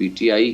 PTI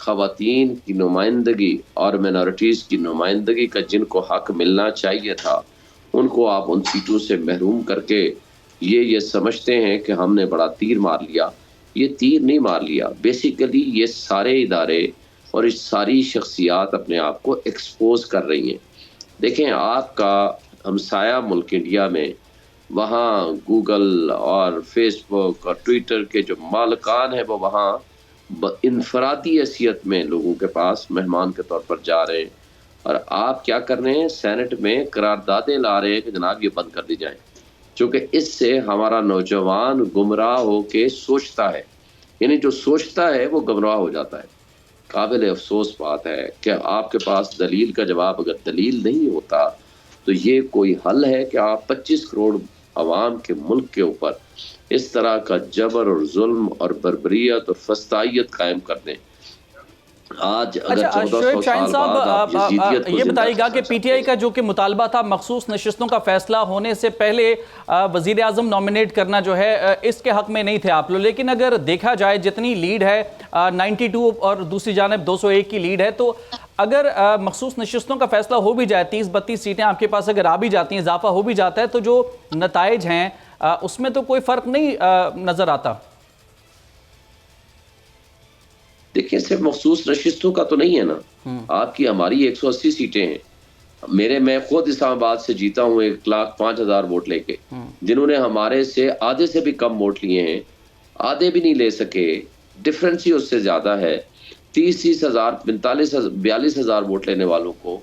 خواتین کی نمائندگی اور مینورٹیز کی نمائندگی کا جن کو حق ملنا چاہیے تھا ان کو آپ ان سیٹوں سے محروم کر کے یہ سمجھتے ہیں کہ ہم نے بڑا تیر مار لیا. یہ تیر نہیں مار لیا. بیسیکلی یہ سارے ادارے اور اس ساری شخصیات اپنے آپ کو ایکسپوز کر رہی ہیں. دیکھیں آپ کا ہمسایہ ملک انڈیا میں وہاں گوگل اور فیس بک اور ٹویٹر کے جو مالکان ہیں وہ وہاں انفرادی حیثیت میں لوگوں کے پاس مہمان کے طور پر جا رہے ہیں اور آپ کیا کر رہے ہیں سینٹ میں قراردادیں لا رہے ہیں کہ جناب یہ بند کر دی جائیں. چونکہ اس سے ہمارا نوجوان گمراہ ہو کے سوچتا ہے, یعنی جو سوچتا ہے وہ گمراہ ہو جاتا ہے. قابل افسوس بات ہے کہ آپ کے پاس دلیل کا جواب اگر دلیل نہیں ہوتا تو یہ کوئی حل ہے کہ آپ 25 کروڑ عوام کے ملک کے اوپر اس طرح کا جبر اور ظلم اور بربریت اور فسطائیت قائم کر دیں. آج اگر 1400 سال بعد آپ یزیدیت کو یہ زندہ بتائیے گا کہ کرنا پی ٹی آئی کا جو کہ مطالبہ تھا مخصوص نشستوں کا فیصلہ ہونے سے پہلے وزیر اعظم نومینیٹ کرنا جو ہے اس کے حق میں نہیں تھے آپ لوگ, لیکن اگر دیکھا جائے جتنی لیڈ ہے 92 اور دوسری جانب 201 کی لیڈ ہے, تو اگر مخصوص نشستوں کا فیصلہ ہو بھی جائے 30-32 سیٹیں آپ کے پاس اگر آ بھی جاتی ہیں, اضافہ ہو بھی جاتا ہے, تو جو نتائج ہیں اس میں تو کوئی فرق نہیں نظر آتا. دیکھیں صرف مخصوص نشستوں کا تو نہیں ہے نا, آپ کی ہماری 180 سیٹیں ہیں. میں خود اسلام آباد سے جیتا ہوں 1,05,000 ووٹ لے کے, جنہوں نے ہمارے سے آدھے سے بھی کم ووٹ لیے ہیں, آدھے بھی نہیں لے سکے, ڈفرنس ہی اس سے زیادہ ہے. 30,000 42,000 ووٹ لینے والوں کو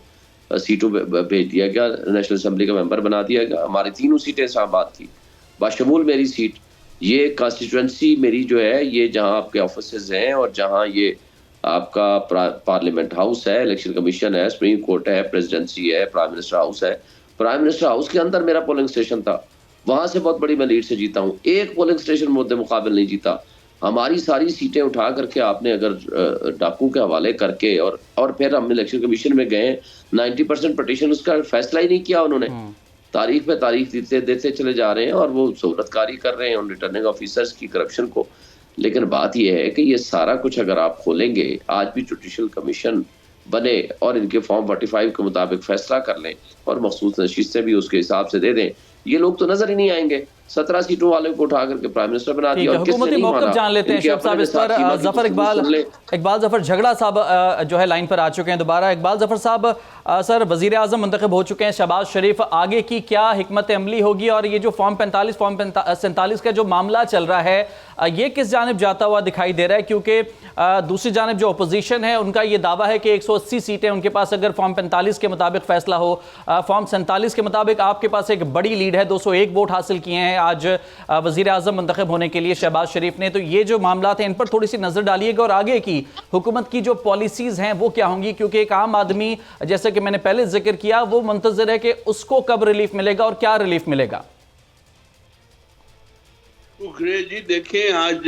سیٹوں پہ بھیج دیا گیا, نیشنل اسمبلی کا ممبر بنا دیا گیا. ہماری تینوں سیٹیں اسلام آباد کی, باشمول میری سیٹ. یہ کانسٹیٹوئنسی میری جو ہے یہ جہاں آپ کے آفیسز ہیں اور جہاں یہ آپ کا پارلیمنٹ ہاؤس ہے, الیکشن کمیشن ہے, سپریم کورٹ ہے, پریزیڈنسی ہے, پرائم منسٹر ہاؤس ہے. پرائم منسٹر ہاؤس کے اندر میرا پولنگ سٹیشن تھا, وہاں سے بہت بڑی میں لیڈ سے جیتا ہوں. ایک پولنگ سٹیشن مدے مقابل نہیں جیتا. ہماری ساری سیٹیں اٹھا کر کے آپ نے اگر ڈاکو کے حوالے کر کے اور پھر ہم الیکشن کمیشن میں گئے, 90% پٹیشن اس کا فیصلہ ہی نہیں کیا انہوں نے. تاریخ پہ تاریخ دیتے چلے جا رہے ہیں اور وہ سہولت کاری کر رہے ہیں ان ریٹرننگ آفیسرز کی کرپشن کو. لیکن بات یہ ہے کہ یہ سارا کچھ اگر آپ کھولیں گے, آج بھی جوڈیشل کمیشن بنے اور ان کے فارم 45 کے مطابق فیصلہ کر لیں اور مخصوص نشستیں بھی اس کے حساب سے دے دیں, یہ لوگ تو نظر ہی نہیں آئیں گے. 17 سیٹوں والے کو اٹھا کر کے پرائم منسٹر بنا دیا. حکومتی موقف جان لیتے ہیں شیخ صاحب اس پر. ظفر اقبال ظفر جھگڑا صاحب جو ہے لائن پر آ چکے ہیں دوبارہ. اقبال ظفر صاحب, سر وزیر اعظم منتخب ہو چکے ہیں شہباز شریف, آگے کی کیا حکمت عملی ہوگی اور یہ جو فارم 45 فارم 47 کا جو معاملہ چل رہا ہے یہ کس جانب جاتا ہوا دکھائی دے رہا ہے؟ کیونکہ دوسری جانب جو اپوزیشن ہے ان کا یہ دعویٰ ہے کہ 180 سیٹیں ان کے پاس اگر فارم 45 کے مطابق فیصلہ ہو, فارم 47 کے مطابق آپ کے پاس ایک بڑی لیڈ ہے, 201 ووٹ حاصل کیے ہیں آج وزیر اعظم منتخب ہونے کے لیے شہباز شریف نے. تو یہ جو معاملات ہیں ان پر تھوڑی سی نظر ڈالیے گا اور آگے کی حکومت کی جو پالیسیز ہیں وہ کیا ہوں گی, کیونکہ ایک عام آدمی جیسے کہ میں نے پہلے ذکر کیا وہ منتظر ہے کہ اس کو کب ریلیف ملے گا اور کیا ریلیف ملے گا. جی دیکھیں آج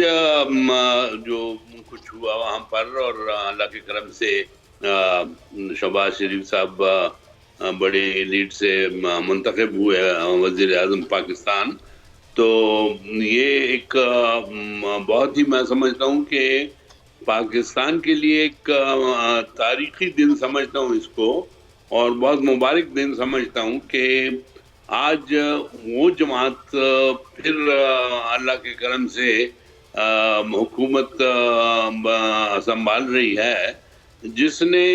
جو کچھ ہوا وہاں پر, اور اللہ کے کرم سے شہباز شریف صاحب بڑی لیڈ سے منتخب ہوئے وزیر اعظم پاکستان. تو یہ ایک بہت ہی میں سمجھتا ہوں کہ پاکستان کے لیے ایک تاریخی دن سمجھتا ہوں اس کو, اور بہت مبارک دن سمجھتا ہوں کہ آج وہ جماعت پھر اللہ کے کرم سے حکومت سنبھال رہی ہے جس نے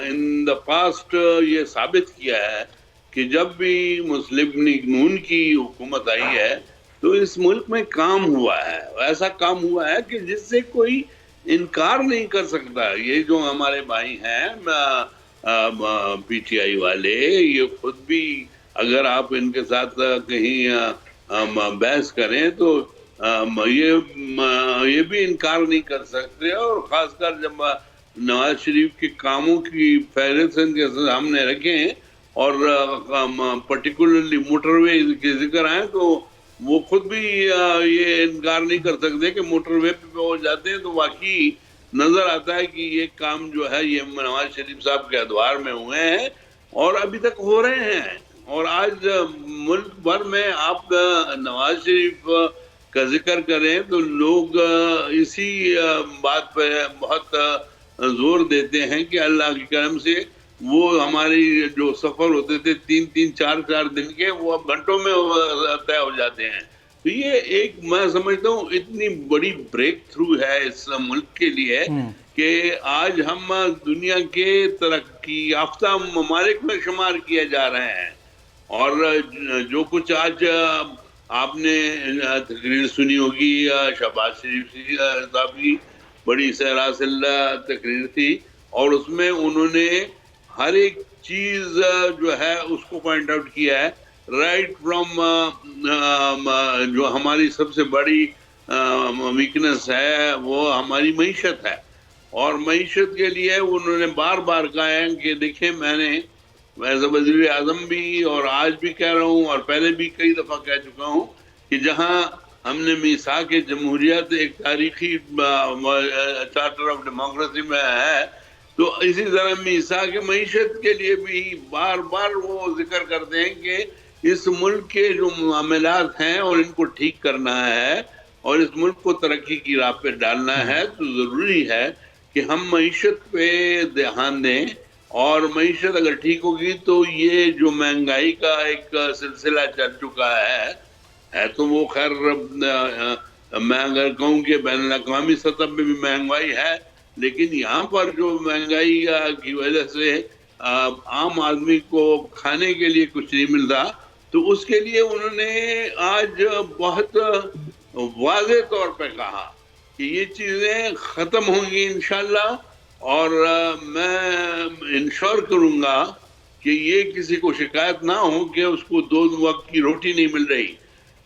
ان دا پاسٹ یہ ثابت کیا ہے کہ جب بھی مسلم لیگ نون کی حکومت آئی ہے تو اس ملک میں کام ہوا ہے, ایسا کام ہوا ہے کہ جس سے کوئی انکار نہیں کر سکتا. یہ جو ہمارے بھائی ہیں پی ٹی آئی والے, یہ خود بھی اگر آپ ان کے ساتھ کہیں بحث کریں تو یہ بھی انکار نہیں کر سکتے. اور خاص کر جب نواز شریف کے کاموں کی فہرست ان کے سامنے رکھیں اور پرٹیکولرلی موٹر وے کے ذکر آئے تو وہ خود بھی یہ انکار نہیں کر سکتے کہ موٹر وے پہ ہو جاتے ہیں. تو واقعی نظر آتا ہے کہ یہ کام جو ہے یہ نواز شریف صاحب کے ادوار میں ہوئے ہیں اور ابھی تک ہو رہے ہیں. اور آج ملک بھر میں آپ نواز شریف کا ذکر کریں تو لوگ اسی بات پہ بہت زور دیتے ہیں کہ اللہ کے کرم سے وہ ہماری جو سفر ہوتے تھے 3-3 4-4 دن کے، وہ اب گھنٹوں میں طے ہو جاتے ہیں. تو یہ ایک میں سمجھتا ہوں اتنی بڑی بریک تھرو ہے اس ملک کے لیے کہ آج ہم دنیا کے ترقی یافتہ ممالک میں شمار کیے جا رہے ہیں. اور جو کچھ آج آپ نے تقریر سنی ہوگی شہباز شریف صاحب کی، بڑی سراسل تقریر تھی، اور اس میں انہوں نے ہر ایک چیز جو ہے اس کو پوائنٹ آؤٹ کیا ہے، رائٹ فرام جو ہماری سب سے بڑی ویکنس ہے وہ ہماری معیشت ہے. اور معیشت کے لیے انہوں نے بار بار کہا ہے کہ دیکھیں میں نے ایز اے وزیر اعظم بھی اور آج بھی کہہ رہا ہوں اور پہلے بھی کئی دفعہ کہہ چکا ہوں کہ جہاں ہم نے میثاق جمہوریت ایک تاریخی چارٹر آف ڈیموکریسی میں ہے، تو اسی طرح میثاق معیشت کے لیے بھی بار بار وہ ذکر کرتے ہیں کہ اس ملک کے جو معاملات ہیں اور ان کو ٹھیک کرنا ہے اور اس ملک کو ترقی کی راہ پہ ڈالنا ہے، تو ضروری ہے کہ ہم معیشت پہ دھیان دیں. اور معیشت اگر ٹھیک ہوگی تو یہ جو مہنگائی کا ایک سلسلہ چل چکا ہے تو وہ خیر میں اگر کہوں کہ بین الاقوامی سطح پہ بھی مہنگائی ہے، لیکن یہاں پر جو مہنگائی کی وجہ سے عام آدمی کو کھانے کے لیے کچھ نہیں ملتا، تو اس کے لیے انہوں نے آج بہت واضح طور پہ کہا کہ یہ چیزیں ختم ہوں گی انشاءاللہ، اور میں انشور کروں گا کہ یہ کسی کو شکایت نہ ہو کہ اس کو 2 وقت کی روٹی نہیں مل رہی.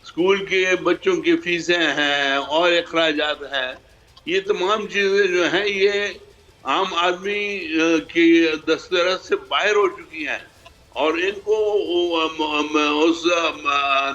اسکول کے بچوں کی فیسیں ہیں اور اخراجات ہیں، یہ تمام چیزیں جو ہیں یہ عام آدمی کی دسترس سے باہر ہو چکی ہیں، اور ان کو اس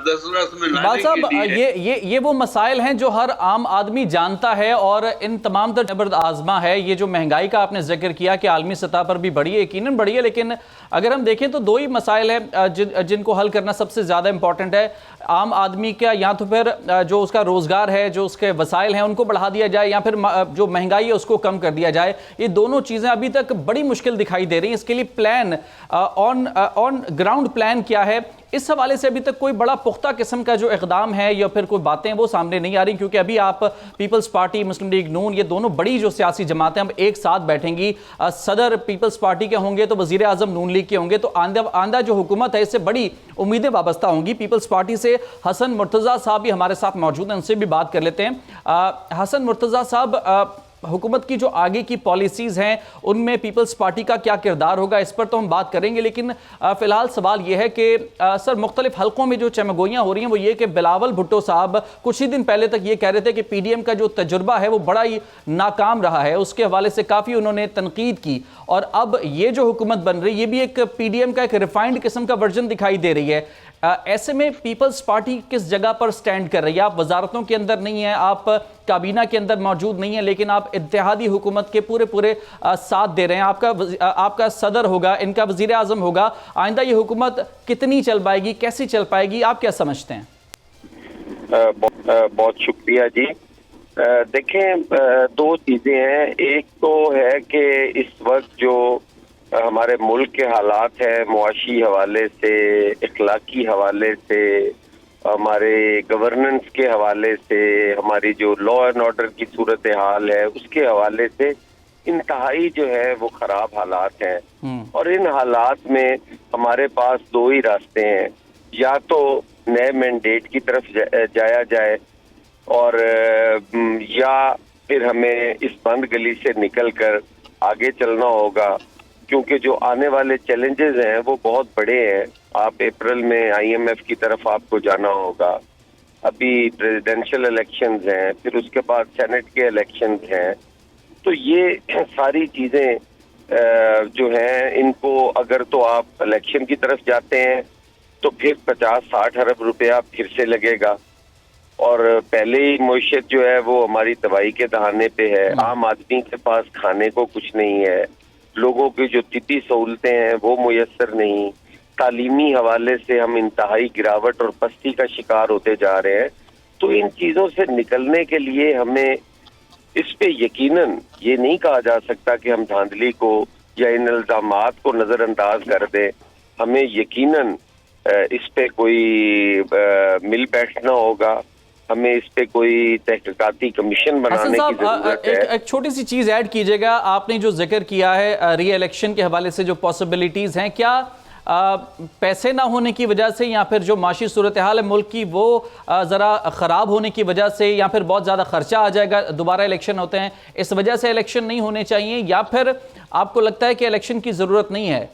دسترس میں لانے کے لیے یہ وہ مسائل ہیں جو ہر عام آدمی جانتا ہے، اور ان تمام تر جبرد آزما ہے. یہ جو مہنگائی کا آپ نے ذکر کیا کہ عالمی سطح پر بھی بڑھی ہے، یقیناً بڑھی ہے، لیکن اگر ہم دیکھیں تو 2 ہی مسائل ہیں جن کو حل کرنا سب سے زیادہ امپورٹنٹ ہے. عام آدمی کا یا تو پھر جو اس کا روزگار ہے، جو اس کے وسائل ہیں ان کو بڑھا دیا جائے، یا پھر جو مہنگائی ہے اس کو کم کر دیا جائے. یہ دونوں چیزیں ابھی تک بڑی مشکل دکھائی دے رہی ہیں. اس کے لیے پلان آن گراؤنڈ پلان کیا ہے؟ اس حوالے سے ابھی تک کوئی بڑا پختہ قسم کا جو اقدام ہے یا پھر کوئی باتیں وہ سامنے نہیں آ رہی، کیونکہ ابھی آپ پیپلز پارٹی، مسلم لیگ نون، یہ دونوں بڑی جو سیاسی جماعتیں اب ایک ساتھ بیٹھیں گی. صدر پیپلز پارٹی کے ہوں گے تو وزیر اعظم نون لیگ کے ہوں گے، تو آئندہ جو حکومت ہے اس سے بڑی امیدیں وابستہ ہوں گی. پیپلز پارٹی سے حسن مرتضیٰ صاحب بھی ہمارے ساتھ موجود ہیں، ان سے بھی بات کر لیتے ہیں. حسن مرتضیٰ صاحب، حکومت کی جو آگے کی پالیسیز ہیں ان میں پیپلز پارٹی کا کیا کردار ہوگا، اس پر تو ہم بات کریں گے، لیکن فی الحال سوال یہ ہے کہ سر مختلف حلقوں میں جو چمگوئیاں ہو رہی ہیں وہ یہ کہ بلاول بھٹو صاحب کچھ ہی دن پہلے تک یہ کہہ رہے تھے کہ پی ڈی ایم کا جو تجربہ ہے وہ بڑا ہی ناکام رہا ہے. اس کے حوالے سے کافی انہوں نے تنقید کی، اور اب یہ جو حکومت بن رہی یہ بھی ایک پی ڈی ایم کا ایک ریفائنڈ قسم کا ورژن دکھائی دے رہی ہے. ایسے میں پیپلز پارٹی کس جگہ پر سٹینڈ کر رہی ہے؟ آپ وزارتوں کے اندر نہیں ہیں، آپ کابینہ کے اندر موجود نہیں ہیں، لیکن آپ اتحادی حکومت کے پورے ساتھ دے رہے ہیں. آپ کا صدر ہوگا، ان کا وزیر اعظم ہوگا. آئندہ یہ حکومت کتنی چل پائے گی، کیسی چل پائے گی، آپ کیا سمجھتے ہیں؟ بہت شکریہ جی. دیکھیں 2 چیزیں ہیں. ایک تو ہے کہ اس وقت جو ہمارے ملک کے حالات ہیں، معاشی حوالے سے، اخلاقی حوالے سے، ہمارے گورننس کے حوالے سے، ہماری جو لا اینڈ آرڈر کی صورتحال ہے اس کے حوالے سے انتہائی جو ہے وہ خراب حالات ہیں. اور ان حالات میں ہمارے پاس 2 ہی راستے ہیں، یا تو نئے مینڈیٹ کی طرف جایا جائے، اور یا پھر ہمیں اس بند گلی سے نکل کر آگے چلنا ہوگا، کیونکہ جو آنے والے چیلنجز ہیں وہ بہت بڑے ہیں. آپ اپریل میں آئی ایم ایف کی طرف آپ کو جانا ہوگا، ابھی پریزیڈینشل الیکشنز ہیں، پھر اس کے بعد سینٹ کے الیکشنز ہیں. تو یہ ساری چیزیں جو ہیں ان کو اگر تو آپ الیکشن کی طرف جاتے ہیں تو پھر 50-60 ارب روپیہ پھر سے لگے گا، اور پہلے ہی معیشت جو ہے وہ ہماری تباہی کے دہانے پہ ہے. عام آدمی کے پاس کھانے کو کچھ نہیں ہے، لوگوں کی جو طبی سہولتیں ہیں وہ میسر نہیں، تعلیمی حوالے سے ہم انتہائی گراوٹ اور پستی کا شکار ہوتے جا رہے ہیں. تو ان چیزوں سے نکلنے کے لیے ہمیں اس پہ یقیناً یہ نہیں کہا جا سکتا کہ ہم دھاندلی کو یا ان الزامات کو نظر انداز کر دیں. ہمیں یقیناً اس پہ کوئی مل بیٹھنا ہوگا, ہمیں اس پہ کوئی تحقیقاتی کمیشن بنانے کی ضرورت ہے. ایک چھوٹی سی چیز ایڈ کیجئے گا, آپ نے جو ذکر کیا ہے ری الیکشن کے حوالے سے جو پاسبلٹیز ہیں, کیا پیسے نہ ہونے کی وجہ سے یا پھر جو معاشی صورتحال ہے ملک کی وہ ذرا خراب ہونے کی وجہ سے, یا پھر بہت زیادہ خرچہ آ جائے گا, دوبارہ الیکشن ہوتے ہیں اس وجہ سے الیکشن نہیں ہونے چاہیے, یا پھر آپ کو لگتا ہے کہ الیکشن کی ضرورت نہیں ہے؟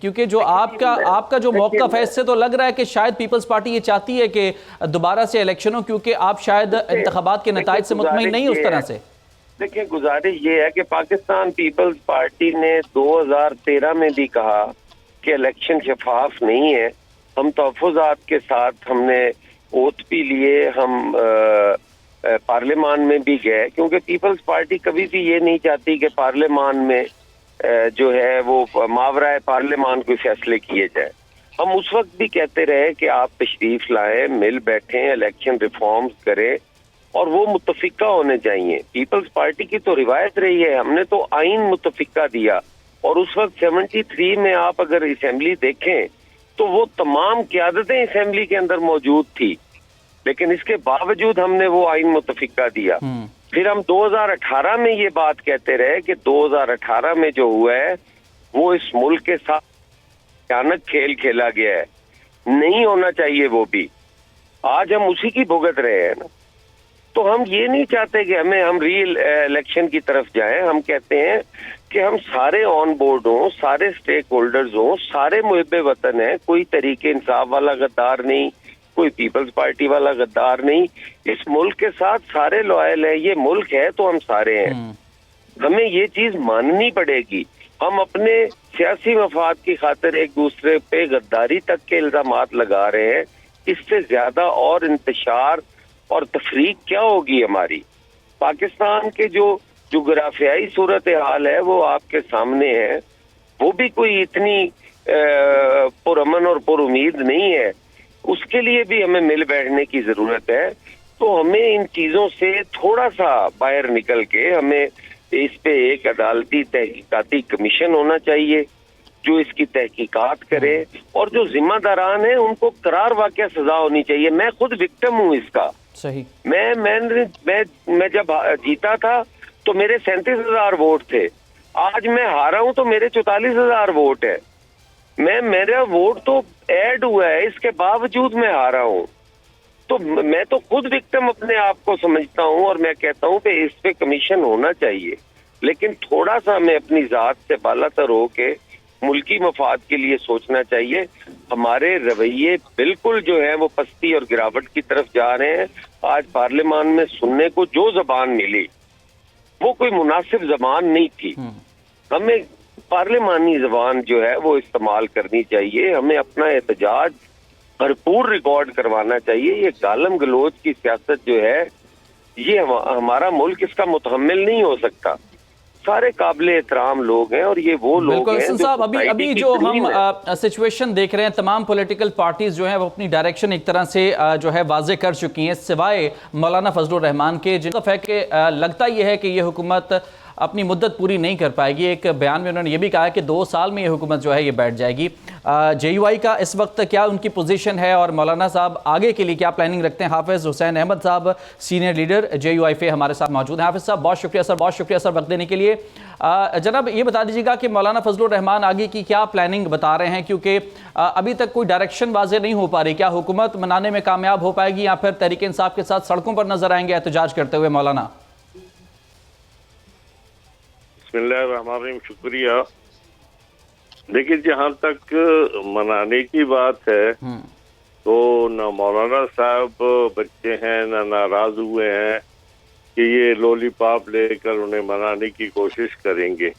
کیونکہ جو آپ کا جو موقف ہے اس سے تو لگ رہا ہے کہ شاید پیپلز پارٹی یہ چاہتی ہے کہ دوبارہ سے الیکشن ہو, کیونکہ آپ شاید انتخابات کے نتائج سے مطمئن نہیں اس طرح سے. دیکھیں گزارش یہ ہے کہ پاکستان پیپلز پارٹی نے 2013 میں بھی کہا کہ الیکشن شفاف نہیں ہے. ہم تحفظات کے ساتھ ہم نے اوتھ بھی لیے, ہم پارلیمان میں بھی گئے, کیونکہ پیپلز پارٹی کبھی بھی یہ نہیں چاہتی کہ پارلیمان میں جو ہے وہ ماورائے پارلیمان کوئی فیصلے کیے جائے. ہم اس وقت بھی کہتے رہے کہ آپ تشریف لائیں, مل بیٹھیں, الیکشن ریفارمز کریں, اور وہ متفقہ ہونے چاہیے. پیپلز پارٹی کی تو روایت رہی ہے, ہم نے تو آئین متفقہ دیا, اور اس وقت 73 میں آپ اگر اسمبلی دیکھیں تو وہ تمام قیادتیں اسمبلی کے اندر موجود تھی, لیکن اس کے باوجود ہم نے وہ آئین متفقہ دیا. پھر ہم 2018 میں یہ بات کہتے رہے کہ 2018 میں جو ہوا ہے وہ اس ملک کے ساتھ بھیانک کھیل کھیلا گیا ہے, نہیں ہونا چاہیے وہ بھی. آج ہم اسی کی بھگت رہے ہیں نا. تو ہم یہ نہیں چاہتے کہ ہم ری الیکشن کی طرف جائیں. ہم کہتے ہیں کہ ہم سارے آن بورڈ ہوں, سارے سٹیک ہولڈرز ہوں, سارے محب وطن ہیں, کوئی تحریک انصاف والا غدار نہیں, کوئی پیپلز پارٹی والا غدار نہیں. اس ملک کے ساتھ سارے لوائل ہیں, یہ ملک ہے تو ہم سارے ہیں. ہمیں یہ چیز ماننی پڑے گی. ہم اپنے سیاسی مفاد کی خاطر ایک دوسرے پہ غداری تک کے الزامات لگا رہے ہیں. اس سے زیادہ اور انتشار اور تفریق کیا ہوگی ہماری؟ پاکستان کے جو جغرافیائی صورتحال ہے وہ آپ کے سامنے ہے, وہ بھی کوئی اتنی پرامن اور پر امید نہیں ہے. اس کے لیے بھی ہمیں مل بیٹھنے کی ضرورت ہے. تو ہمیں ان چیزوں سے تھوڑا سا باہر نکل کے ہمیں اس پہ ایک عدالتی تحقیقاتی کمیشن ہونا چاہیے جو اس کی تحقیقات کرے, اور جو ذمہ داران ہیں ان کو قرار واقع سزا ہونی چاہیے. میں خود وکٹم ہوں اس کا. صحیح. میں جب جیتا تھا تو میرے 37,000 ووٹ تھے, آج میں ہارا ہوں تو میرے 44,000 ووٹ ہے. میرا ووٹ تو ایڈ ہوا ہے, اس کے باوجود میں ہارا ہوں. تو میں تو خود وکٹم اپنے آپ کو سمجھتا ہوں, اور میں کہتا ہوں کہ اس پہ کمیشن ہونا چاہیے, لیکن تھوڑا سا ہمیں اپنی ذات سے بالا تر ہو کے ملکی مفاد کے لیے سوچنا چاہیے. ہمارے رویے بالکل جو ہے وہ پستی اور گراوٹ کی طرف جا رہے ہیں. آج پارلیمان میں سننے کو جو زبان ملی وہ کوئی مناسب زبان نہیں تھی. ہمیں پارلیمانی زبان جو ہے وہ استعمال کرنی چاہیے. ہمیں اپنا احتجاج بھرپور ریکارڈ کروانا چاہیے. یہ گالم گلوچ کی سیاست جو ہے یہ ہمارا ملک اس کا متحمل نہیں ہو سکتا. سارے قابل احترام لوگ ہیں, اور یہ وہ لوگ ہیں صاحب ابھی جو ہم سچویشن دیکھ رہے ہیں, تمام پولیٹیکل پارٹیز جو ہیں وہ اپنی ڈائریکشن ایک طرح سے جو ہے واضح کر چکی ہیں, سوائے مولانا فضل الرحمان کے, جن کا ہے کہ لگتا یہ ہے کہ یہ حکومت اپنی مدت پوری نہیں کر پائے گی. ایک بیان میں انہوں نے یہ بھی کہا ہے کہ 2 سال میں یہ حکومت جو ہے یہ بیٹھ جائے گی. جے یو آئی کا اس وقت کیا ان کی پوزیشن ہے, اور مولانا صاحب آگے کے لیے کیا پلاننگ رکھتے ہیں؟ حافظ حسین احمد صاحب سینئر لیڈر جے یو آئی فے ہمارے ساتھ موجود ہیں. حافظ صاحب بہت شکریہ سر, بہت شکریہ سر وقت دینے کے لیے. جناب یہ بتا دیجیے گا کہ مولانا فضل الرحمان آگے کی کیا پلاننگ بتا رہے ہیں, کیونکہ ابھی تک کوئی ڈائریکشن واضح نہیں ہو پا رہی. کیا حکومت منانے میں کامیاب ہو پائے گی, یا پھر تحریک انصاف کے ساتھ سڑکوں پر نظر آئیں گے احتجاج کرتے ہوئے؟ مولانا بسم اللہ الرحمن الرحیم. شکریہ. دیکھیں جہاں تک منانے کی بات ہے تو نہ مولانا صاحب بچے ہیں نہ ناراض ہوئے ہیں کہ یہ لولی پاپ لے کر انہیں منانے کی کوشش کریں گے.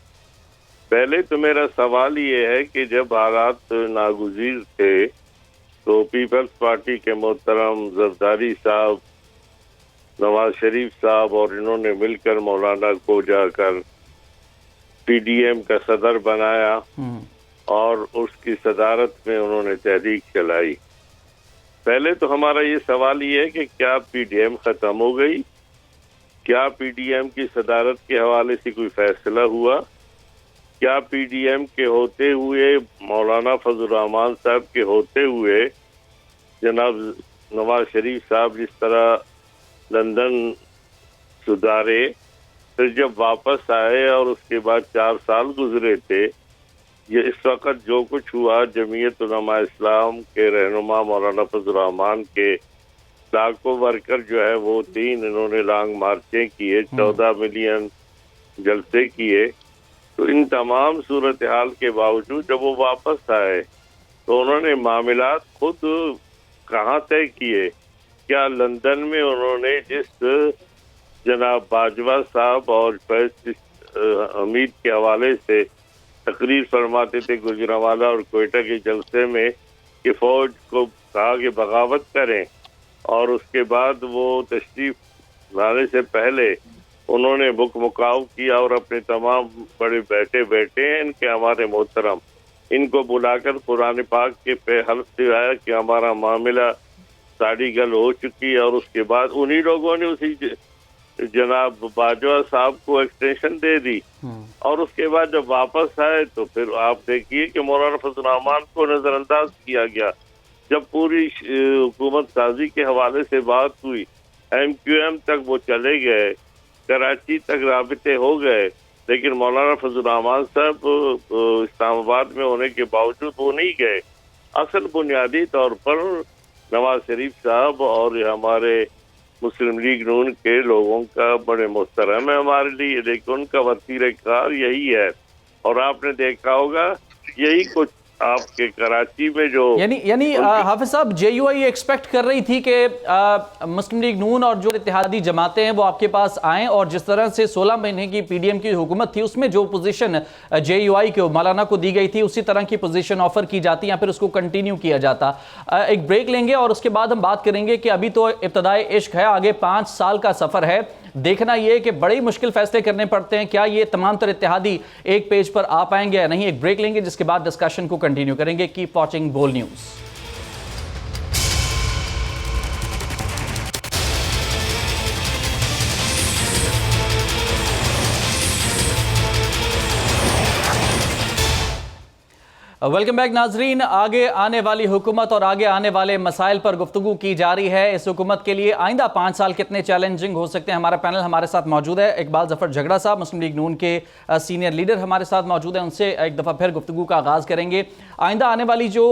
پہلے تو میرا سوال یہ ہے کہ جب حالات ناگزیر تھے تو پیپلز پارٹی کے محترم زرداری صاحب, نواز شریف صاحب اور انہوں نے مل کر مولانا کو جا کر پی ڈی ایم کا صدر بنایا, اور اس کی صدارت میں انہوں نے تحریک چلائی. پہلے تو ہمارا یہ سوال یہ ہے کہ کیا پی ڈی ایم ختم ہو گئی؟ کیا پی ڈی ایم کی صدارت کے حوالے سے کوئی فیصلہ ہوا؟ کیا پی ڈی ایم کے ہوتے ہوئے، مولانا فضل الرحمان صاحب کے ہوتے ہوئے، جناب نواز شریف صاحب جس طرح لندن سدھارے، پھر جب واپس آئے اور اس کے بعد 4 سال گزرے تھے، یہ اس وقت جو کچھ ہوا، جمعیت علماء اسلام کے رہنما مولانا فضل الرحمان کے لاکھوں ورکر جو ہے وہ 3 انہوں نے لانگ مارچیں کیے، 14 ملین جلسے کیے. تو ان تمام صورتحال کے باوجود جب وہ واپس آئے تو انہوں نے معاملات خود کہاں طے کیے؟ کیا لندن میں انہوں نے جس جناب باجوہ صاحب اور فیض حمید کے حوالے سے تقریر فرماتے تھے گجرانوالہ اور کوئٹہ کے جلسے میں کہ فوج کو کہا کہ بغاوت کریں، اور اس کے بعد وہ تشریف لانے سے پہلے انہوں نے بک مکاؤ کیا اور اپنے تمام بڑے بیٹے ہیں ان کے ہمارے محترم، ان کو بلا کر قرآن پاک کے پہ حلف دلایا کہ ہمارا معاملہ ساڑی گل ہو چکی ہے، اور اس کے بعد انہی لوگوں نے اسی جناب باجوہ صاحب کو ایکسٹینشن دے دی. اور اس کے بعد جب واپس آئے تو پھر آپ دیکھیے کہ مولانا فضل الرحمان کو نظر انداز کیا گیا. جب پوری حکومت سازی کے حوالے سے بات ہوئی، ایم کیو ایم تک وہ چلے گئے، کراچی تک رابطے ہو گئے، لیکن مولانا فضل الرحمان صاحب اسلام آباد میں ہونے کے باوجود وہ نہیں گئے. اصل بنیادی طور پر نواز شریف صاحب اور ہمارے مسلم لیگ نون کے لوگوں کا بڑے محترم ہے ہمارے لیے، لیکن ان کا وسیلہ کار یہی ہے. اور آپ نے دیکھا ہوگا یہی کچھ آپ کے کراچی میں جو یعنی حافظ صاحب، جے یو آئی ایکسپیکٹ کر رہی تھی کہ مسلم لیگ نون اور جو اتحادی جماعتیں ہیں وہ آپ کے پاس آئیں، اور جس طرح سے 16 مہینے کی پی ڈی ایم کی حکومت تھی اس میں جو پوزیشن جے یو آئی کے مولانا کو دی گئی تھی اسی طرح کی پوزیشن آفر کی جاتی یا پھر اس کو کنٹینیو کیا جاتا. ایک بریک لیں گے اور اس کے بعد ہم بات کریں گے کہ ابھی تو ابتدائے عشق ہے، آگے 5 سال کا سفر ہے. دیکھنا یہ کہ بڑی مشکل فیصلے کرنے پڑتے ہیں. کیا یہ تمام تر اتحادی ایک پیج پر آ پائیں گے یا نہیں؟ ایک بریک لیں گے جس کے بعد ڈسکشن کو کنٹینیو کریں گے. کیپ واچنگ بول نیوز. ویلکم بیک ناظرین. آگے آنے والی حکومت اور آگے آنے والے مسائل پر گفتگو کی جا رہی ہے. اس حکومت کے لیے آئندہ 5 سال کتنے چیلنجنگ ہو سکتے ہیں؟ ہمارا پینل ہمارے ساتھ موجود ہے. اقبال ظفر جھگڑا صاحب مسلم لیگ نون کے سینئر لیڈر ہمارے ساتھ موجود ہیں. ان سے ایک دفعہ پھر گفتگو کا آغاز کریں گے. آئندہ آنے والی جو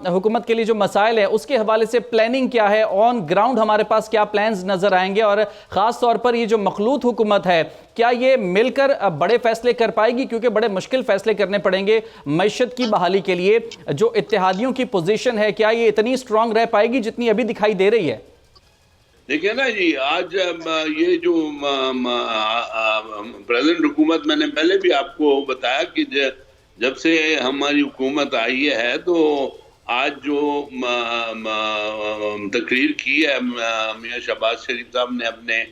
حکومت کے لیے جو مسائل ہیں اس کے حوالے سے پلاننگ کیا ہے؟ آن گراؤنڈ ہمارے پاس کیا پلانز نظر آئیں گے؟ اور خاص طور پر یہ جو مخلوط حکومت ہے کیا یہ مل کر بڑے فیصلے کر پائے گی؟ کیونکہ بڑے مشکل فیصلے کرنے پڑیں گے معیشت کی بحالی کے لیے. جو اتحادیوں کی پوزیشن ہے کیا یہ اتنی سٹرونگ رہ پائے گی جتنی ابھی دکھائی دے رہی ہے؟ دیکھیں نا جی، آج یہ جو پریزیڈنٹ حکومت، میں نے پہلے بھی آپ کو بتایا کہ جب سے ہماری حکومت آئی ہے تو آج جو تقریر کی ہے میاں شہباز شریف صاحب نے اپنے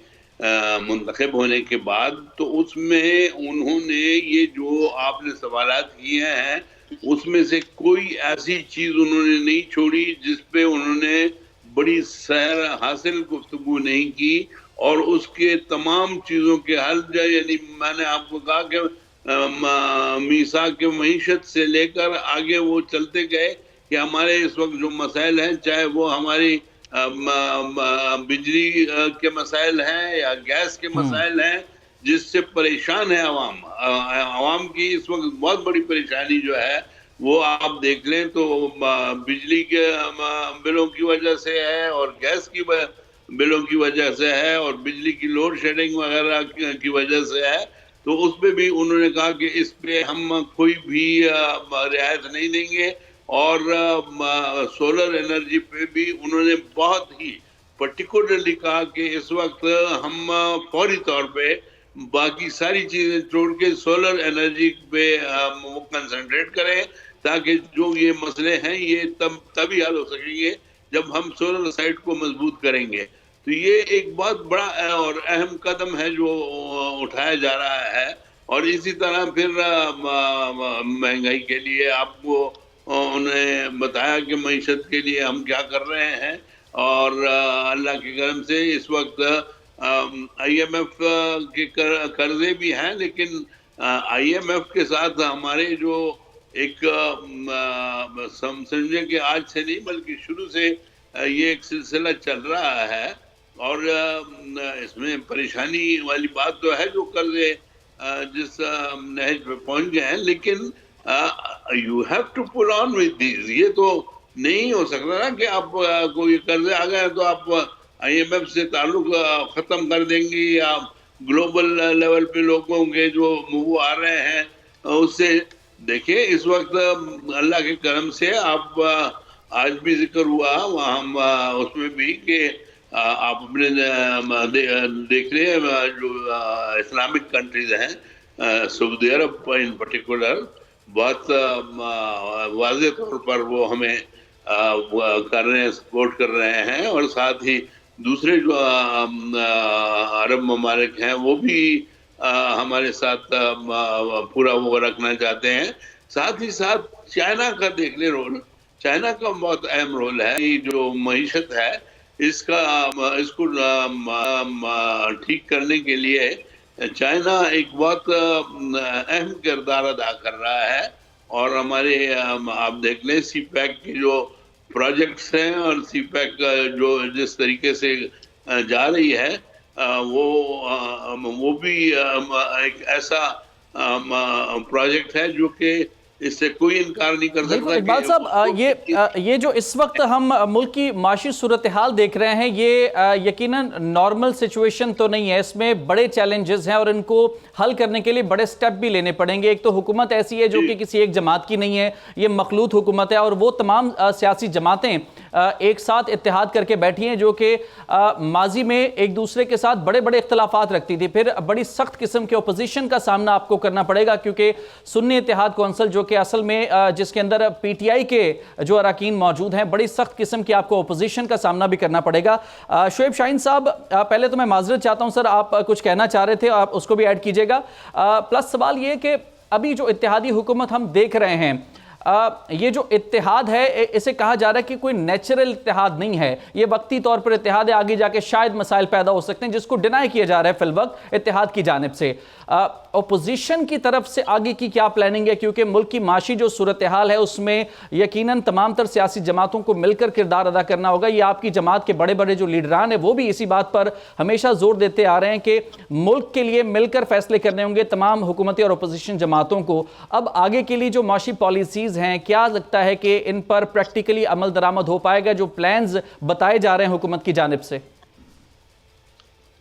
منتخب ہونے کے بعد، تو اس میں انہوں نے یہ جو آپ نے سوالات کیے ہیں اس میں سے کوئی ایسی چیز انہوں نے نہیں چھوڑی جس پہ انہوں نے بڑی سیر حاصل گفتگو نہیں کی، اور اس کے تمام چیزوں کے حل یعنی میں نے آپ کو کہا کہ میثاق کے معیشت سے لے کر آگے وہ چلتے گئے کہ ہمارے اس وقت جو مسائل ہیں، چاہے وہ ہماری بجلی کے مسائل ہیں یا گیس کے مسائل ہیں، جس سے پریشان ہے عوام کی اس وقت بہت بڑی پریشانی جو ہے وہ آپ دیکھ لیں تو بجلی کے بلوں کی وجہ سے ہے اور گیس کی بلوں کی وجہ سے ہے اور بجلی کی لوڈ شیڈنگ وغیرہ کی وجہ سے ہے. تو اس پہ بھی انہوں نے کہا کہ اس پہ ہم کوئی بھی رعایت نہیں دیں گے، اور سولر انرجی پہ بھی انہوں نے بہت ہی پرٹیکولرلی کہا کہ اس وقت ہم فوری طور پہ باقی ساری چیزیں چھوڑ کے سولر انرجی پہ کنسنٹریٹ کریں، تاکہ جو یہ مسئلے ہیں یہ تبھی حل ہو سکیں گے جب ہم سولر سائٹ کو مضبوط کریں گے. تو یہ ایک بہت بڑا اور اہم قدم ہے جو اٹھایا جا رہا ہے. اور اسی طرح پھر مہنگائی کے لیے آپ کو انہیں بتایا کہ معیشت کے لیے ہم کیا کر رہے ہیں، اور اللہ کے کرم سے اس وقت آئی ایم ایف کے قرضے بھی ہیں، لیکن آئی ایم ایف کے ساتھ ہمارے جو ایک سمجھیں کہ آج سے نہیں بلکہ شروع سے یہ ایک سلسلہ چل رہا ہے، اور اس میں پریشانی والی بات تو ہے جو قرضے جس نہج پہ پہنچ گئے ہیں، لیکن you have to pull on with these. یہ تو نہیں ہو سکتا نا کہ آپ کوئی قرضے آ گئے تو آپ آئی ایم ایف سے تعلق ختم کر دیں گے، یا گلوبل لیول پہ لوگوں کے جو وہ آ رہے ہیں اس سے. دیکھیں اس وقت اللہ کے کرم سے آپ آج بھی ذکر ہوا وہاں اس میں بھی کہ آپ اپنے دیکھ رہے ہیں جو اسلامک کنٹریز ہیں، سعودی عرب ان پرٹیکولر بہت واضح طور پر وہ ہمیں کر رہے ہیں، سپورٹ کر رہے ہیں، اور ساتھ ہی دوسرے جو عرب ممالک ہیں وہ بھی ہمارے ساتھ پورا وہ رکھنا چاہتے ہیں. ساتھ ہی ساتھ چائنا کا دیکھ لیں رول، چائنا کا بہت اہم رول ہے. یہ جو معیشت ہے اس کو ٹھیک کرنے کے لیے چائنا ایک بہت اہم کردار ادا کر رہا ہے. اور ہمارے آپ دیکھ لیں سی پیک کے جو پروجیکٹس ہیں اور سی پیک جو جس طریقے سے جا رہی ہے وہ بھی ایک ایسا پروجیکٹ ہے جو کہ اس سے کوئی انکار نہیں کر سکتا. اقبال صاحب، یہ جو اس وقت ہم ملک کی معاشی صورتحال دیکھ رہے ہیں یہ یقیناً نارمل سچویشن تو نہیں ہے، اس میں بڑے چیلنجز ہیں اور ان کو حل کرنے کے لیے بڑے سٹیپ بھی لینے پڑیں گے. ایک تو حکومت ایسی ہے جو کہ کسی ایک جماعت کی نہیں ہے، یہ مخلوط حکومت ہے، اور وہ تمام سیاسی جماعتیں ایک ساتھ اتحاد کر کے بیٹھی ہیں جو کہ ماضی میں ایک دوسرے کے ساتھ بڑے بڑے اختلافات رکھتی تھی. پھر بڑی سخت قسم کے اپوزیشن کا سامنا آپ کو کرنا پڑے گا، کیونکہ سنی اتحاد کونسل جو کہ اصل میں جس کے اندر پی ٹی آئی کے جو اراکین موجود ہیں، بڑی سخت قسم کی آپ کو اپوزیشن کا سامنا بھی کرنا پڑے گا. شعیب شاہین صاحب، پہلے تو میں معذرت چاہتا ہوں سر، آپ کچھ کہنا چاہ رہے تھے، آپ اس کو بھی ایڈ کیجئے گا. پلس سوال یہ کہ ابھی جو اتحادی حکومت ہم دیکھ رہے ہیں، یہ جو اتحاد ہے اسے کہا جا رہا ہے کہ کوئی نیچرل اتحاد نہیں ہے، یہ وقتی طور پر اتحاد ہے، آگے جا کے شاید مسائل پیدا ہو سکتے ہیں جس کو ڈینائی کیا جا رہا ہے فی الوقت اتحاد کی جانب سے. اپوزیشن کی طرف سے آگے کی کیا پلاننگ ہے؟ کیونکہ ملک کی معاشی جو صورتحال ہے اس میں یقیناً تمام تر سیاسی جماعتوں کو مل کر کردار ادا کرنا ہوگا. یہ آپ کی جماعت کے بڑے بڑے جو لیڈران ہیں وہ بھی اسی بات پر ہمیشہ زور دیتے آ رہے ہیں کہ ملک کے لیے مل کر فیصلے کرنے ہوں گے تمام حکومتی اور اپوزیشن جماعتوں کو. اب آگے کے لیے جو معاشی پالیسیز ہیں، کیا لگتا ہے کہ ان پر پریکٹیکلی عمل درآمد ہو پائے گا جو پلانز بتائے جا رہے ہیں حکومت کی جانب سے؟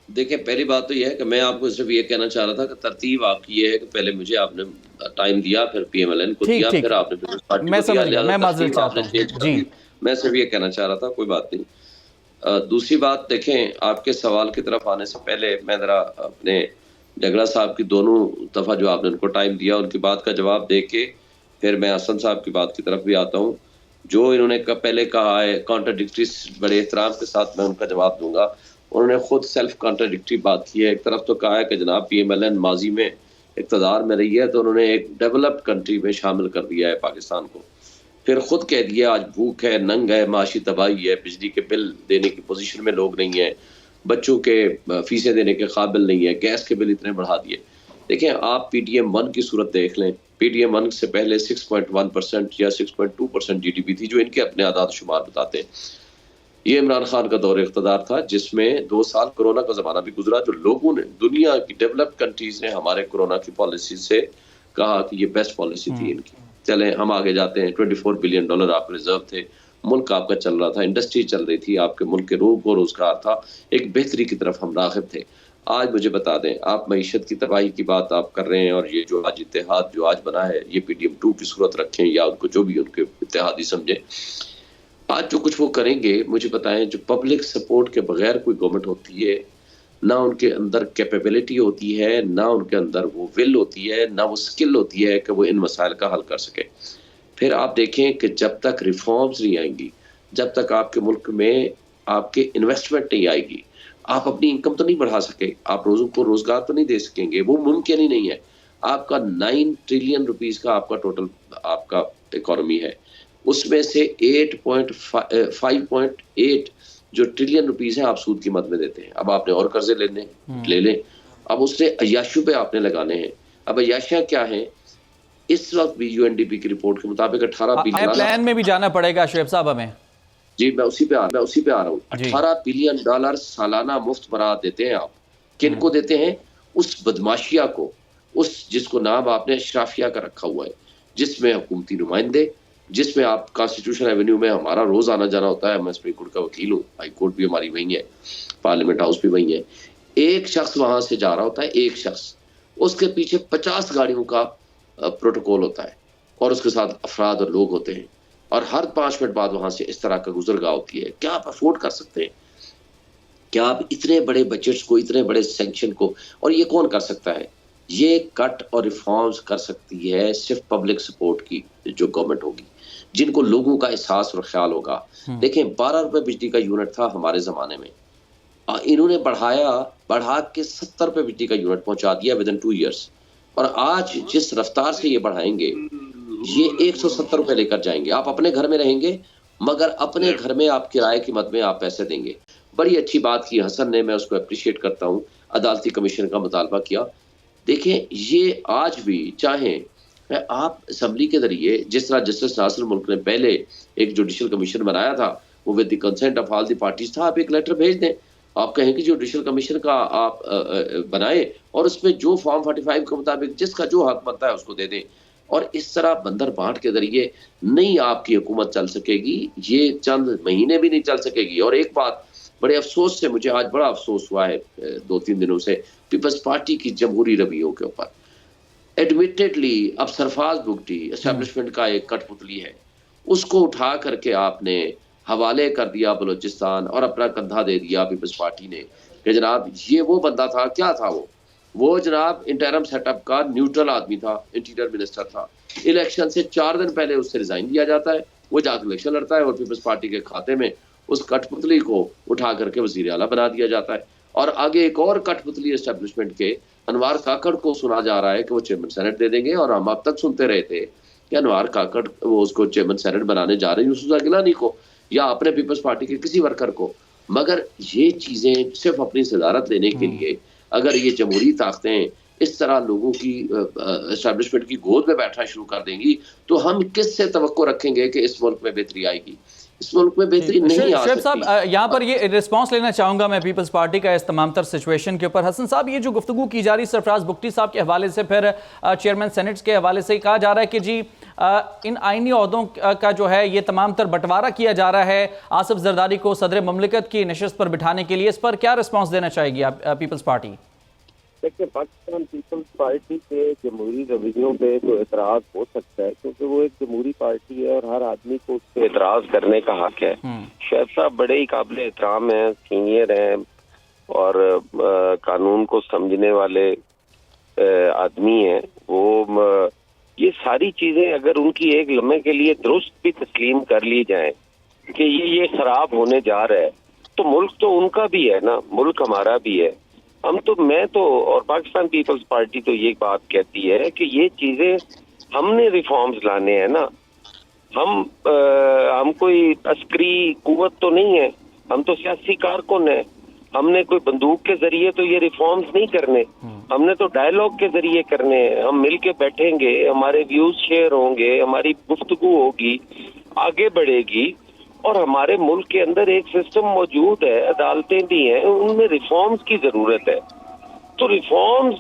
دیکھیں، پہلی بات تو یہ ہے کہ میں آپ کو صرف یہ کہنا چاہ رہا تھا کہ ترتیب آپ کی یہ ہے کہ پہلے مجھے آپ نے ٹائم دیا، پھر پی ایم ایل این کو دیا، پھر آپ نے پیپلز پارٹی کو دیا. میں معذرت چاہتا ہوں. میں صرف یہ کہنا چاہ رہا تھا، کوئی بات نہیں. دوسری بات دیکھیں، آپ کے سوال کی طرف آنے سے پہلے میں ذرا اپنے جگڑا صاحب کی دونوں دفعہ جو آپ نے ان کو ٹائم دیا ان کی بات کا جواب دے کے پھر میں حسن صاحب کی بات کی طرف بھی آتا ہوں. جو انہوں نے پہلے کہا ہے کانٹراڈکٹری، بڑے احترام کے ساتھ میں ان کا جواب دوں گا. انہوں نے خود سیلف کانٹراڈکٹری بات کی ہے. ایک طرف تو کہا ہے کہ جناب پی ایم ایل این ماضی میں اقتدار میں رہی ہے تو انہوں نے ایک ڈیولپڈ کنٹری میں شامل کر دیا ہے پاکستان کو. پھر خود کہہ دیا آج بھوک ہے، ننگ ہے، معاشی تباہی ہے، بجلی کے بل دینے کی پوزیشن میں لوگ نہیں ہیں، بچوں کے فیسیں دینے کے قابل نہیں ہے، گیس کے بل اتنے بڑھا دیے. دیکھیں، آپ پی ٹی ایم 1 کی صورت دیکھ لیں. پی ٹی ایم 1 سے پہلے 6.1% یا 6.2% جی ڈی پی تھی جو ان کے اپنے اعداد و شمار بتاتے ہیں. یہ عمران خان کا دور اقتدار تھا جس میں 2 سال کورونا کا زمانہ بھی گزرا، جو لوگوں نے، دنیا کی ڈیولپڈ کنٹریز نے ہمارے کورونا کی پالیسی سے کہا کہ یہ بیسٹ پالیسی تھی ان کی. چلیں ہم آگے جاتے ہیں. $24 بلین آپ ریزرو تھے، ملک آپ کا چل رہا تھا، انڈسٹری چل رہی تھی، آپ کے ملک کے روح کو روزگار تھا، ایک بہتری کی طرف ہم راغب تھے. آج مجھے بتا دیں، آپ معیشت کی تباہی کی بات آپ کر رہے ہیں، اور یہ جو آج اتحاد جو آج بنا ہے یہ پی ڈی ایم 2 کی صورت رکھیں یا ان کو جو بھی ان کے اتحادی سمجھیں. آج جو کچھ وہ کریں گے، مجھے بتائیں، جو پبلک سپورٹ کے بغیر کوئی گورنمنٹ ہوتی ہے، نہ ان کے اندر کیپیبلٹی ہوتی ہے، نہ ان کے اندر وہ ول ہوتی ہے، نہ وہ سکل ہوتی ہے کہ وہ ان مسائل کا حل کر سکے. پھر آپ دیکھیں کہ جب تک ریفارمز نہیں آئیں گی، جب تک آپ کے ملک میں آپ کے انویسٹمنٹ نہیں آئے گی، آپ اپنی انکم تو نہیں بڑھا سکے، آپ روزوں کو روزگار تو نہیں دے سکیں گے، وہ ممکن ہی نہیں ہے. آپ کا 9 ٹریلین روپیز کا آپ کا ٹوٹل آپ کا اکانومی ہے. اس میں سے 5.8 جو ٹریلین روپیز ہیں آپ سود کی مد میں دیتے ہیں. اب آپ نے اور قرضے لے لیں. اب اس نے عیاشیوں پہ آپ نے لگانے ہیں. اب عیاشیاں کیا ہیں؟ اس وقت بھی یو این ڈی پی کی رپورٹ کے مطابق 18 بلین پلان میں بھی جانا پڑے گا شعیب صاحب ہمیں. جی میں اسی پہ آ رہا ہوں. $18 بلین سالانہ مفت برآت دیتے ہیں آپ. کن کو دیتے ہیں؟ اس بدماشیہ کو, جس کو نام آپ نے اشرافیہ کا رکھا ہوا ہے, جس میں حکومتی نمائندے, جس میں آپ کانسٹیٹیوشن ایونیو میں ہمارا روز آنا جانا ہوتا ہے. میں سپریم کورٹ کا وکیل ہوں, ہائی کورٹ بھی ہماری وہیں ہے, پارلیمنٹ ہاؤس بھی وہیں ہے. ایک شخص وہاں سے جا رہا ہوتا ہے, ایک شخص, اس کے پیچھے 50 گاڑیوں کا پروٹوکول ہوتا ہے, اور اس کے ساتھ افراد اور لوگ ہوتے ہیں, اور ہر 5 منٹ بعد وہاں سے اس طرح کا گزرگاہ ہوتی ہے. کیا آپ افورڈ کر سکتے ہیں؟ کیا آپ اتنے بڑے بجٹس کو, اتنے بڑے سینکشن کو, اور یہ کون کر سکتا ہے؟ یہ کٹ اور ریفارمز کر سکتی ہے صرف پبلک سپورٹ کی جو گورنمنٹ ہوگی, جن کو لوگوں کا احساس اور خیال ہوگا. دیکھیں 12 روپے بجلی کا یونٹ تھا ہمارے زمانے میں, انہوں نے بڑھا کے 70 روپے بجلی کا یونٹ پہنچا دیا ود ان 2 ایئرس. اور آج جس رفتار سے یہ بڑھائیں گے, یہ 170 روپے لے کر جائیں گے. آپ اپنے گھر میں رہیں گے, مگر اپنے گھر میں آپ کرائے کی مد میں آپ پیسے دیں گے. بڑی اچھی بات کی حسن نے, میں اس کو اپریشیٹ کرتا ہوں, عدالتی کمیشن کا مطالبہ کیا. دیکھیں یہ آج بھی چاہیں آپ اسمبلی کے ذریعے, جس طرح جسٹس ناصر ملک نے پہلے ایک جوڈیشل کمیشن بنایا تھا, وہ with the consent of all the parties تھا, آپ ایک لیٹر بھیج دیں, آپ کہیں کہ جوڈیشل کمیشن کا آپ بنائیں, اور اس میں جو فارم 45 کے مطابق جس کا جو حق بنتا ہے اس کو دے دیں. اور اس طرح بندر بانٹ کے ذریعے نہیں آپ کی حکومت چل سکے گی, یہ چند مہینے بھی نہیں چل سکے گی. اور ایک بات بڑے افسوس سے, مجھے آج بڑا افسوس ہوا ہے 2-3 دنوں سے, پیپلز پارٹی کی جمہوری رویوں کے اوپر. ایڈمیٹڈلی اب سرفراز بگٹی اسٹیبلشمنٹ کا ایک کٹ پتلی ہے, اس کو اٹھا کر کے آپ نے حوالے کر دیا بلوچستان, اور اپنا کندھا دے دیا پیپلز پارٹی نے کہ جناب یہ وہ بندہ تھا. کیا تھا وہ جناب انٹرم سیٹ اپ کا نیوٹرل آدمی تھا, انٹیریئر منسٹر تھا. الیکشن سے 4 دن پہلے اس سے ریزائن دیا جاتا ہے, وہ جا کے الیکشن لڑتا ہے, اور پیپلز پارٹی کے کھاتے میں اس کٹ پتلی کو اٹھا کر کے وزیر اعلیٰ بنا دیا جاتا ہے. اور آگے ایک اور کٹ پتلی اسٹیبلشمنٹ کے انوار کاکڑ کو سنا جا رہا ہے کہ وہ چیئرمین سینٹ دے دیں گے. اور ہم اب تک سنتے رہے تھے کہ انوار کاکڑ وہ اس کو چیئرمین سینٹ بنانے جا رہے ہیں یوسف گیلانی کو, یا اپنے پیپلز پارٹی کے کسی ورکر کو. مگر یہ چیزیں صرف اپنی صدارت لینے کے لیے, اگر یہ جمہوری طاقتیں اس طرح لوگوں کی اسٹیبلشمنٹ کی گود میں بیٹھنا شروع کر دیں گی, تو ہم کس سے توقع رکھیں گے کہ اس ملک میں بہتری آئے گی؟ اس ملک میں بہتری نہیں آ سکتی. صاحب یہاں پر یہ رسپانس لینا چاہوں گا میں پیپلز پارٹی کا اس تمام تر سچویشن کے اوپر. حسن صاحب, یہ جو گفتگو کی جا رہی سرفراز بگٹی صاحب کے حوالے سے, پھر چیئرمین سینٹس کے حوالے سے کہا جا رہا ہے کہ جی ان آئینی عہدوں کا جو ہے یہ تمام تر بٹوارہ کیا جا رہا ہے آصف زرداری کو صدر مملکت کی نشست پر بٹھانے کے لیے. اس پر کیا رسپانس دینا چاہے گی پیپلز پارٹی؟ دیکھیں پاکستان پیپلز پارٹی کے جمہوری رویوں پہ تو اعتراض ہو سکتا ہے, کیونکہ وہ ایک جمہوری پارٹی ہے اور ہر آدمی کو اس پہ اعتراض کرنے کا حق ہے. شعیب صاحب بڑے ہی قابل احترام ہیں, سینئر ہیں, اور قانون کو سمجھنے والے آدمی ہیں. وہ یہ ساری چیزیں اگر ان کی ایک لمحے کے لیے درست بھی تسلیم کر لی جائیں کہ یہ خراب ہونے جا رہا ہے, تو ملک تو ان کا بھی ہے نا, ملک ہمارا بھی ہے. میں تو اور پاکستان پیپلز پارٹی تو یہ بات کہتی ہے کہ یہ چیزیں ہم نے ریفارمز لانے ہیں نا. ہم کوئی عسکری قوت تو نہیں ہے, ہم تو سیاسی کارکن ہیں. ہم نے کوئی بندوق کے ذریعے تو یہ ریفارمز نہیں کرنے, ہم نے تو ڈائیلاگ کے ذریعے کرنے ہیں. ہم مل کے بیٹھیں گے, ہمارے ویوز شیئر ہوں گے, ہماری گفتگو ہوگی, آگے بڑھے گی. اور ہمارے ملک کے اندر ایک سسٹم موجود ہے, عدالتیں بھی ہیں, ان میں ریفارمز کی ضرورت ہے. تو ریفارمز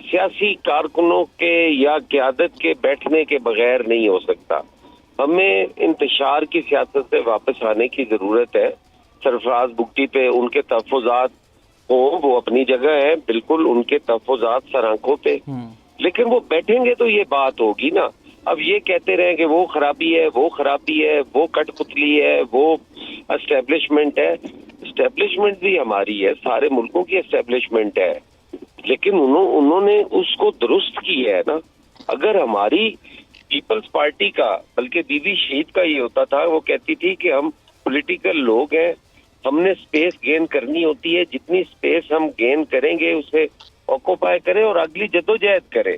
سیاسی کارکنوں کے یا قیادت کے بیٹھنے کے بغیر نہیں ہو سکتا. ہمیں انتشار کی سیاست سے واپس آنے کی ضرورت ہے. سرفراز بگٹی پہ ان کے تحفظات ہوں, وہ اپنی جگہ ہیں, بالکل ان کے تحفظات سر آنکھوں پہ, لیکن وہ بیٹھیں گے تو یہ بات ہوگی نا. اب یہ کہتے رہیں کہ وہ خرابی ہے, وہ خرابی ہے, وہ کٹ پتلی ہے, وہ اسٹیبلشمنٹ ہے. اسٹیبلشمنٹ بھی ہماری ہے, سارے ملکوں کی اسٹیبلشمنٹ ہے, لیکن انہوں نے اس کو درست کی ہے نا. اگر ہماری پیپلز پارٹی کا, بلکہ بی بی شہید کا یہ ہوتا تھا, وہ کہتی تھی کہ ہم پولیٹیکل لوگ ہیں, ہم نے سپیس گین کرنی ہوتی ہے, جتنی سپیس ہم گین کریں گے اسے آکوپائی کریں اور اگلی جدوجہد کریں.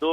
2